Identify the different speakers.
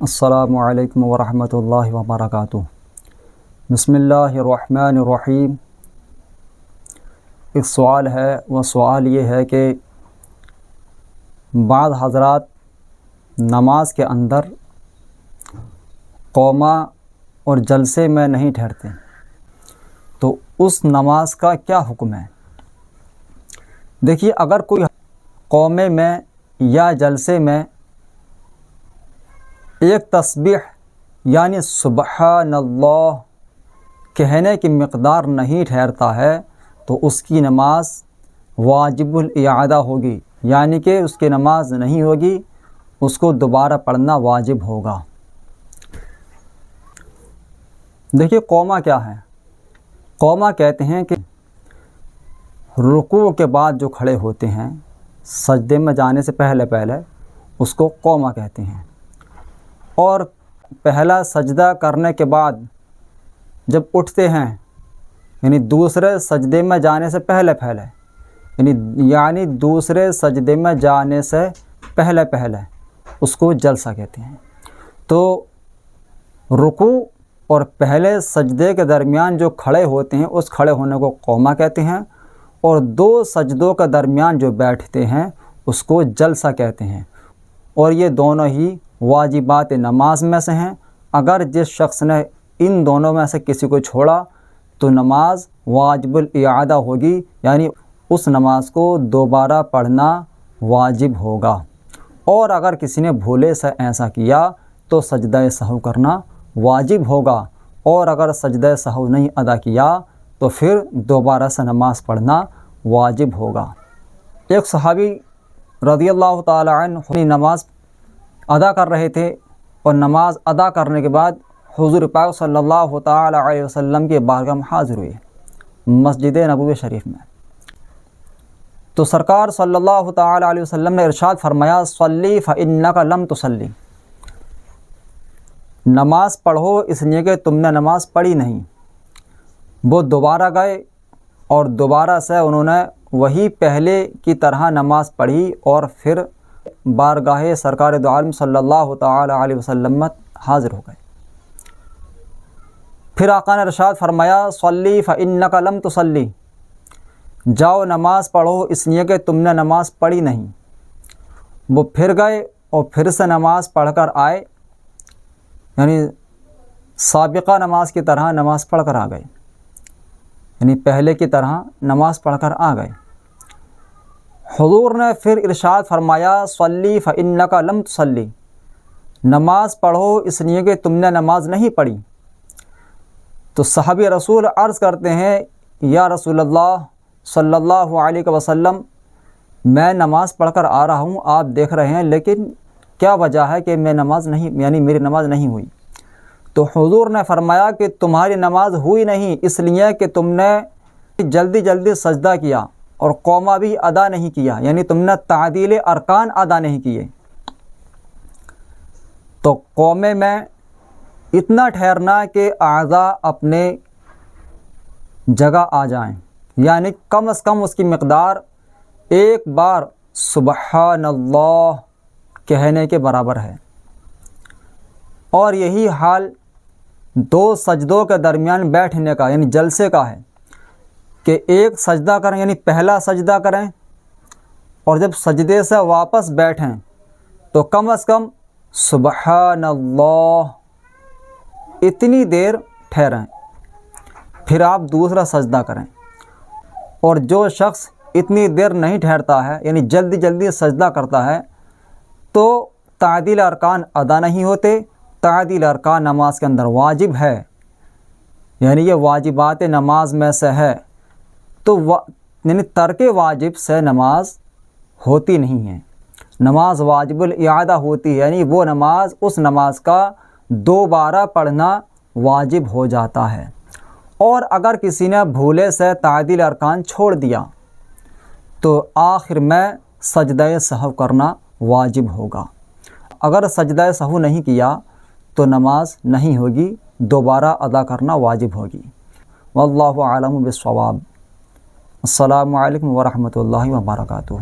Speaker 1: السلام علیکم ورحمۃ اللہ وبرکاتہ۔ بسم اللہ الرحمن الرحیم۔ ایک سوال ہے، وہ سوال یہ ہے کہ بعض حضرات نماز کے اندر قوما اور جلسے میں نہیں ٹھہرتے، تو اس نماز کا کیا حکم ہے؟ دیکھیے، اگر کوئی قومے میں یا جلسے میں ایک تسبیح یعنی سبحان اللہ کہنے کی مقدار نہیں ٹھہرتا ہے تو اس کی نماز واجب الاعادہ ہوگی، یعنی کہ اس کی نماز نہیں ہوگی، اس کو دوبارہ پڑھنا واجب ہوگا۔ دیکھیے، قوما کیا ہے؟ قوما کہتے ہیں کہ رکوع کے بعد جو کھڑے ہوتے ہیں سجدے میں جانے سے پہلے اس کو قوما کہتے ہیں، اور پہلا سجدہ کرنے کے بعد جب اٹھتے ہیں یعنی دوسرے سجدے میں جانے سے پہلے یعنی دوسرے سجدے میں جانے سے پہلے اس کو جلسہ کہتے ہیں۔ تو رکوع اور پہلے سجدے کے درمیان جو کھڑے ہوتے ہیں اس کھڑے ہونے کو قوما کہتے ہیں، اور دو سجدوں کے درمیان جو بیٹھتے ہیں اس کو جلسہ کہتے ہیں، اور یہ دونوں ہی واجبات نماز میں سے ہیں۔ اگر جس شخص نے ان دونوں میں سے کسی کو چھوڑا تو نماز واجب الاعادہ ہوگی، یعنی اس نماز کو دوبارہ پڑھنا واجب ہوگا، اور اگر کسی نے بھولے سے ایسا کیا تو سجدہ سہو کرنا واجب ہوگا، اور اگر سجدہ سہو نہیں ادا کیا تو پھر دوبارہ سے نماز پڑھنا واجب ہوگا۔ ایک صحابی رضی اللہ تعالی عنہ اپنی نماز ادا کر رہے تھے، اور نماز ادا کرنے کے بعد حضور پاک صلی اللہ تعالی علیہ وسلم کے بارگاہ میں حاضر ہوئے مسجد نبوی شریف میں۔ تو سرکار صلی اللہ تعالی علیہ وسلم نے ارشاد فرمایا، صلی فإنک لم تصلی، نماز پڑھو اس لیے کہ تم نے نماز پڑھی نہیں۔ وہ دوبارہ گئے اور دوبارہ سے انہوں نے وہی پہلے کی طرح نماز پڑھی، اور پھر بارگاہ سرکار دو عالم صلی اللہ تعالی علیہ وسلم میں حاضر ہو گئے۔ پھر آقا نے ارشاد فرمایا، صلی فإنک لم تصلی، جاؤ نماز پڑھو اس لیے کہ تم نے نماز پڑھی نہیں۔ وہ پھر گئے اور پھر سے نماز پڑھ کر آئے، یعنی سابقہ نماز کی طرح نماز پڑھ کر آ گئے، یعنی پہلے کی طرح نماز پڑھ کر آ گئے۔ حضور نے پھر ارشاد فرمایا، صلی فإنک لم تصلی، نماز پڑھو اس لیے کہ تم نے نماز نہیں پڑھی۔ تو صحابی رسول عرض کرتے ہیں، یا رسول اللہ صلی اللہ علیہ وسلم، میں نماز پڑھ کر آ رہا ہوں، آپ دیکھ رہے ہیں، لیکن کیا وجہ ہے کہ میری نماز نہیں ہوئی؟ تو حضور نے فرمایا کہ تمہاری نماز ہوئی نہیں اس لیے کہ تم نے جلدی سجدہ کیا اور قوما بھی ادا نہیں کیا، یعنی تم نے تعدیل ارکان ادا نہیں کیے۔ تو قومے میں اتنا ٹھہرنا کہ اعضاء اپنے جگہ آ جائیں، یعنی کم از کم اس کی مقدار ایک بار سبحان اللہ کہنے کے برابر ہے، اور یہی حال دو سجدوں کے درمیان بیٹھنے کا یعنی جلسے کا ہے کہ ایک سجدہ کریں، یعنی پہلا سجدہ کریں، اور جب سجدے سے واپس بیٹھیں تو کم از کم سبحان اللہ اتنی دیر ٹھہریں، پھر آپ دوسرا سجدہ کریں۔ اور جو شخص اتنی دیر نہیں ٹھہرتا ہے، یعنی جلدی سجدہ کرتا ہے، تو تعدیل ارکان ادا نہیں ہوتے۔ تعدیل ارکان نماز کے اندر واجب ہے، یعنی یہ واجبات نماز میں سے ہے، تو یعنی ترک واجب سے نماز ہوتی نہیں ہے، نماز واجب الاعادہ ہوتی ہے، یعنی وہ نماز اس نماز کا دوبارہ پڑھنا واجب ہو جاتا ہے۔ اور اگر کسی نے بھولے سے تعدیل ارکان چھوڑ دیا تو آخر میں سجدہ سہو کرنا واجب ہوگا۔ اگر سجدہ سہو نہیں کیا تو نماز نہیں ہوگی، دوبارہ ادا کرنا واجب ہوگی۔ واللہ اعلم بالصواب۔ السلام علیکم ورحمۃ اللہ وبرکاتہ۔